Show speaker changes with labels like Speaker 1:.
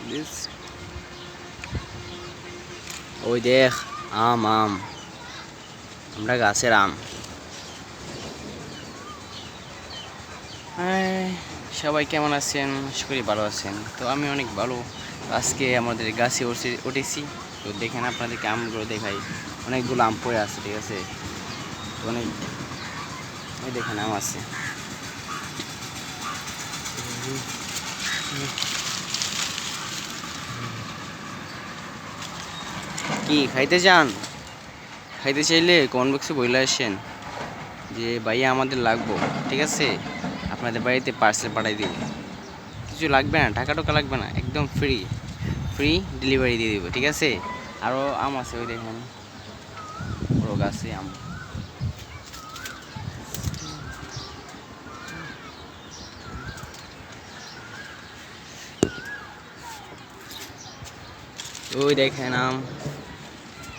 Speaker 1: This ওই দেখ আম আম আমরা গাছের আম। সবাই কেমন আছেন? আশা করি ভালো আছেন। তো আমি অনেক ভালো। আজকে আমাদের গাছে উঠেছি। তো দেখেন আপনাদেরকে আমগুলো দেখাই। অনেকগুলো আম পড়ে আছে, ঠিক আছে? অনেক, ওই দেখেন আম আছে। কি খাইতে চান? খাইতে চাইলে কমেন্ট বক্সে বলে আসেন যে ভাইয়া আমাদের লাগবো, ঠিক আছে? আপনাদের বাড়িতে পার্সেল পাঠিয়ে দিব। কিছু লাগবে না, টাকা টাকা লাগবে না, একদম ফ্রি ফ্রি ডেলিভারি দিয়ে দিব, ঠিক আছে? আরও আম আছে, ওই দেখেন বড় গাছে আম। ওই দেখেন আম।